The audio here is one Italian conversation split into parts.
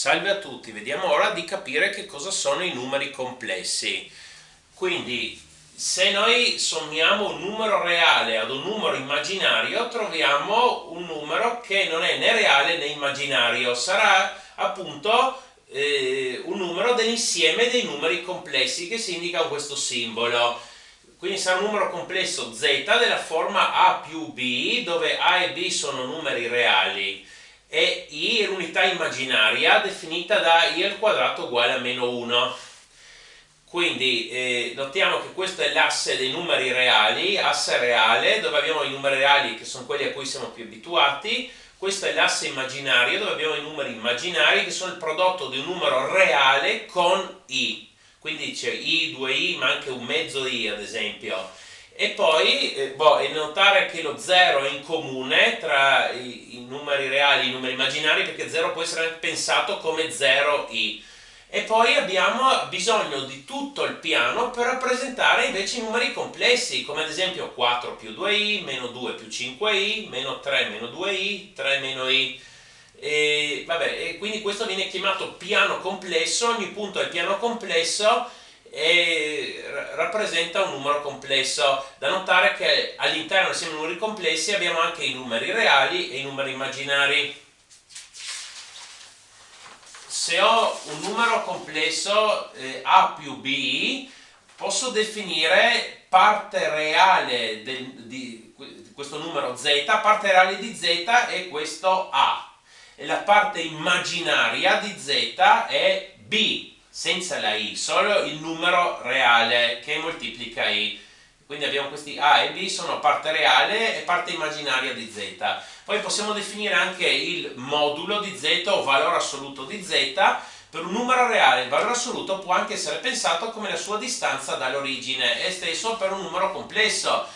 Salve a tutti, vediamo ora di capire che cosa sono i numeri complessi. Quindi, se noi sommiamo un numero reale ad un numero immaginario, troviamo un numero che non è né reale né immaginario. Sarà appunto un numero dell'insieme dei numeri complessi che si indica con questo simbolo. Quindi sarà un numero complesso z della forma a più b, dove a e b sono numeri reali e i è l'unità immaginaria definita da i al quadrato uguale a meno 1. Quindi notiamo che questo è l'asse dei numeri reali, asse reale, dove abbiamo i numeri reali che sono quelli a cui siamo più abituati. Questo è l'asse immaginario, dove abbiamo i numeri immaginari che sono il prodotto di un numero reale con i. Quindi c'è i, 2i, ma anche un mezzo i ad esempio. E poi è notare che lo 0 è in comune tra i numeri reali e i numeri immaginari, perché 0 può essere pensato come 0i. E poi abbiamo bisogno di tutto il piano per rappresentare invece i numeri complessi, come ad esempio 4 più 2i, meno 2 più 5i, meno 3 meno 2i, 3 meno i. E quindi questo viene chiamato piano complesso. Ogni punto del piano complesso rappresenta un numero complesso. Da notare che all'interno dei numeri complessi abbiamo anche i numeri reali e i numeri immaginari. Se ho un numero complesso a più b, posso definire parte reale di questo numero z, parte reale di z è questo a, e la parte immaginaria di z è b, senza la i, solo il numero reale che moltiplica i. Quindi abbiamo questi a e b, sono parte reale e parte immaginaria di z. Poi possiamo definire anche il modulo di z o valore assoluto di z. Per un numero reale il valore assoluto può anche essere pensato come la sua distanza dall'origine, e stesso per un numero complesso,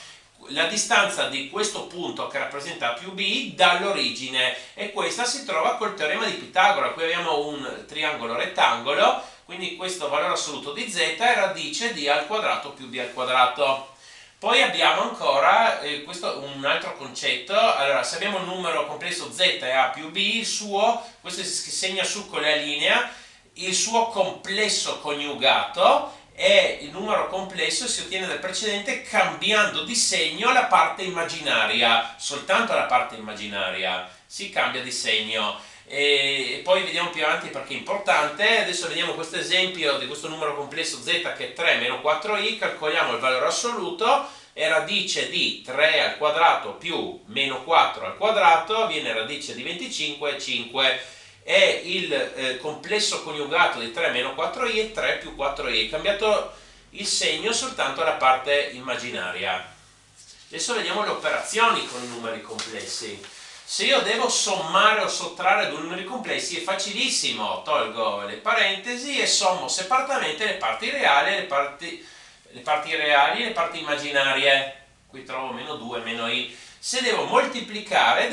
la distanza di questo punto che rappresenta più b dall'origine, e questa si trova col teorema di Pitagora. Qui abbiamo un triangolo rettangolo, quindi questo valore assoluto di z è radice di a al quadrato più b al quadrato. Poi abbiamo ancora questo un altro concetto. Allora, se abbiamo un numero complesso z è a più b, questo si segna su con la linea, il suo complesso coniugato è il numero complesso e si ottiene dal precedente cambiando di segno la parte immaginaria, soltanto la parte immaginaria si cambia di segno. E poi vediamo più avanti perché è importante. Adesso vediamo questo esempio di questo numero complesso z che è 3 meno 4i, calcoliamo il valore assoluto, è radice di 3 al quadrato più meno 4 al quadrato, viene radice di 25, 5, e il complesso coniugato di 3 meno 4i è 3 più 4i, cambiato il segno soltanto alla parte immaginaria. Adesso vediamo le operazioni con i numeri complessi. Se io devo sommare o sottrarre due numeri complessi è facilissimo, tolgo le parentesi e sommo separatamente le parti reali e le parti immaginarie. Qui trovo meno 2, meno i. Se devo moltiplicare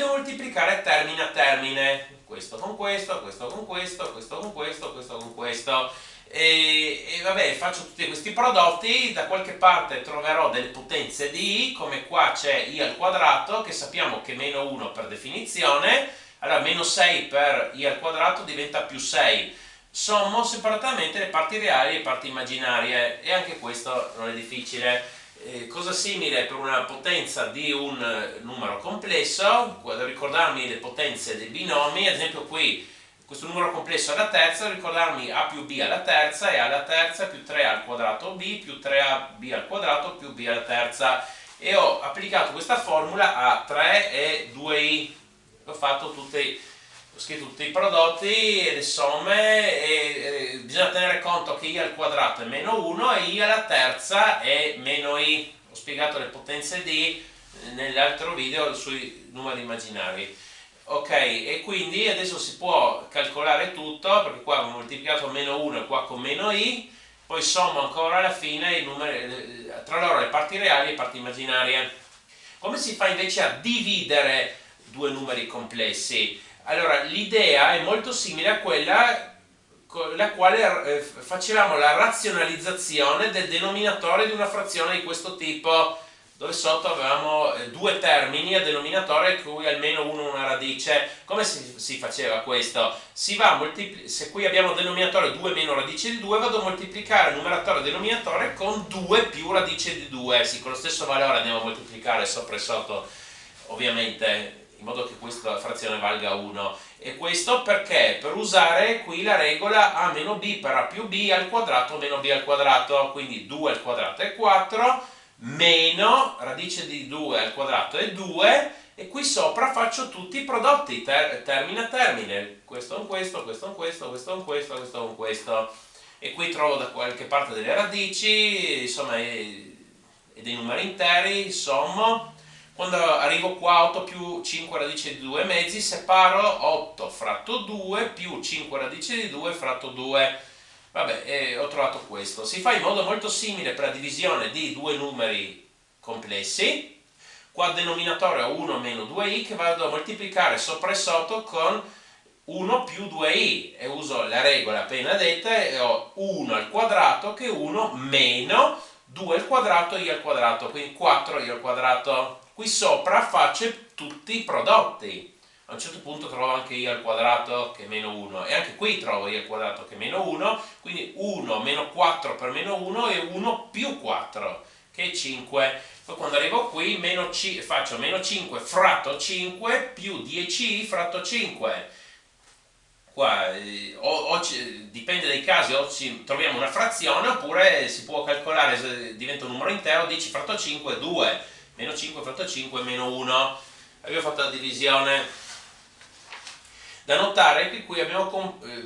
termine a termine, questo con questo, questo con questo, questo con questo, questo con questo. E vabbè, faccio tutti questi prodotti, da qualche parte troverò delle potenze di i, come qua c'è i al quadrato, che sappiamo che è meno 1 per definizione. Allora meno 6 per i al quadrato diventa più 6. Sommo separatamente le parti reali e le parti immaginarie, e anche questo non è difficile. Cosa simile per una potenza di un numero complesso, devo ricordarmi le potenze dei binomi. Ad esempio qui questo numero complesso alla terza, ricordarmi a più b alla terza, e alla terza più 3 al quadrato b più 3ab al quadrato più b alla terza, e ho applicato questa formula a 3 e 2i. Ho scritto tutti i prodotti e le somme, e bisogna tenere conto che i al quadrato è meno 1 e i alla terza è meno i. Ho spiegato le potenze di nell'altro video sui numeri immaginari. Ok, e quindi adesso si può calcolare tutto, perché qua ho moltiplicato meno 1 e qua con meno i, poi sommo ancora alla fine i numeri, tra loro le parti reali e le parti immaginarie. Come si fa invece a dividere due numeri complessi? Allora, l'idea è molto simile a quella con la quale facevamo la razionalizzazione del denominatore di una frazione di questo tipo. dove sotto avevamo due termini a denominatore cui almeno uno una radice. Come si faceva questo? Si va se qui abbiamo denominatore 2 meno radice di 2, vado a moltiplicare il numeratore e denominatore con 2 più radice di 2. Sì, con lo stesso valore andiamo a moltiplicare sopra e sotto, ovviamente, in modo che questa frazione valga 1. E questo perché? Per usare qui la regola a meno b per a più b al quadrato meno b al quadrato, quindi 2 al quadrato è 4, meno radice di 2 al quadrato è 2, e qui sopra faccio tutti i prodotti, termine a termine, questo con questo, questo con questo, questo con questo, questo con questo, e qui trovo da qualche parte delle radici, insomma, e dei numeri interi, sommo. Quando arrivo qua, 8 più 5 radice di 2 mezzi, separo 8 fratto 2 più 5 radice di 2 fratto 2. Vabbè, ho trovato questo. Si fa in modo molto simile per la divisione di due numeri complessi. Qua il denominatore ho 1 meno 2i che vado a moltiplicare sopra e sotto con 1 più 2i, e uso la regola appena detta e ho 1 al quadrato che è 1 meno 2 al quadrato i al quadrato, quindi 4i al quadrato. Qui sopra faccio tutti i prodotti. A un certo punto trovo anche i al quadrato che è meno 1, e anche qui trovo i al quadrato che è meno 1, quindi 1 meno 4 per meno 1 è 1 più 4 che è 5. Poi quando arrivo qui faccio meno 5 fratto 5 più 10i fratto 5. Qua dipende dai casi, o troviamo una frazione oppure si può calcolare, se diventa un numero intero, 10 fratto 5 è 2, meno 5 fratto 5 è meno 1. Abbiamo fatto la divisione. Da notare che qui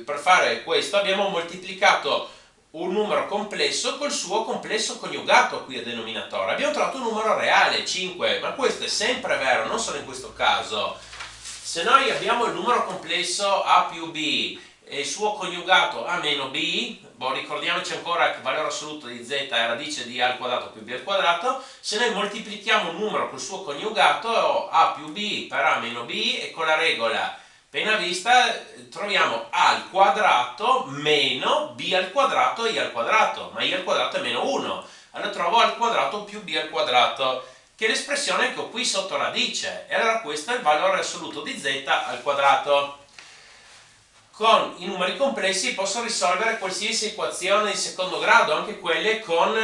per fare questo abbiamo moltiplicato un numero complesso col suo complesso coniugato qui a denominatore. Abbiamo trovato un numero reale, 5, ma questo è sempre vero, non solo in questo caso. Se noi abbiamo il numero complesso a più b e il suo coniugato a meno b, ricordiamoci ancora che il valore assoluto di z è radice di a al quadrato più b al quadrato. Se noi moltiplichiamo un numero col suo coniugato, a più b per a meno b, e con la regola appena vista troviamo a al quadrato meno b al quadrato i al quadrato, ma i al quadrato è meno 1, allora trovo a al quadrato più b al quadrato, che è l'espressione che ho qui sotto radice, e allora questo è il valore assoluto di z al quadrato. Con i numeri complessi posso risolvere qualsiasi equazione di secondo grado, anche quelle con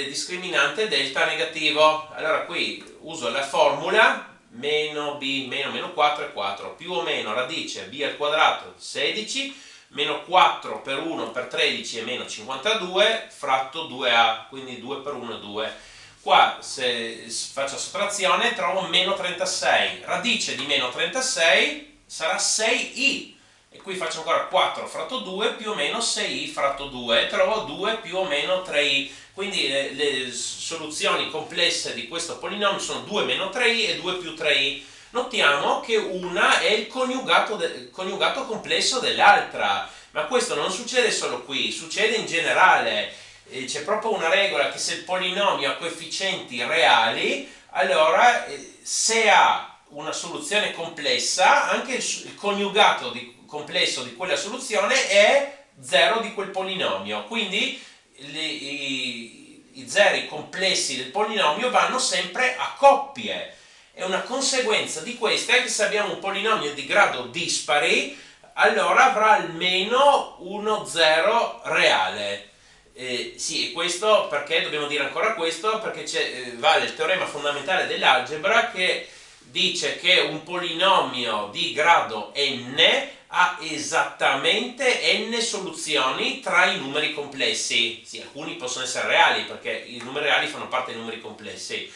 discriminante delta negativo. Allora qui uso la formula meno b meno meno 4 è 4, più o meno radice b al quadrato 16, meno 4 per 1 per 13 è meno 52, fratto 2a, quindi 2 per 1 è 2. Qua se faccio sottrazione trovo meno 36, radice di meno 36 sarà 6i, e qui faccio ancora 4 fratto 2 più o meno 6i fratto 2, e trovo 2 più o meno 3i. Quindi le soluzioni complesse di questo polinomio sono 2 meno 3i e 2 più 3i. Notiamo che una è il coniugato complesso dell'altra, ma questo non succede solo qui, succede in generale. C'è proprio una regola che se il polinomio ha coefficienti reali, allora se ha una soluzione complessa, anche il coniugato complesso di quella soluzione è 0 di quel polinomio. Quindi i zeri complessi del polinomio vanno sempre a coppie. E una conseguenza di questa è che se abbiamo un polinomio di grado dispari, allora avrà almeno uno zero reale. Sì, e questo perché dobbiamo dire ancora questo? Perché vale il teorema fondamentale dell'algebra che dice che un polinomio di grado n ha esattamente n soluzioni tra i numeri complessi. Sì, alcuni possono essere reali perché i numeri reali fanno parte dei numeri complessi.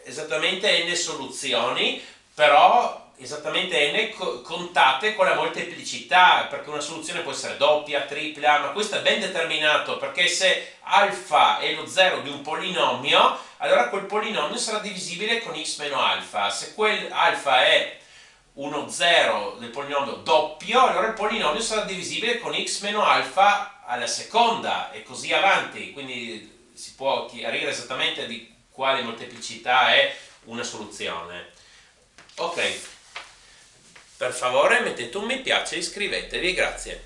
Esattamente n soluzioni, però esattamente n contate con la molteplicità, perché una soluzione può essere doppia, tripla, ma questo è ben determinato, perché se alfa è lo zero di un polinomio, allora quel polinomio sarà divisibile con x meno alfa. Se quel alfa è uno zero del polinomio doppio, allora il polinomio sarà divisibile con x meno alfa alla seconda, e così avanti. Quindi si può chiarire esattamente di quale molteplicità è una soluzione. Ok, per favore mettete un mi piace e iscrivetevi, grazie.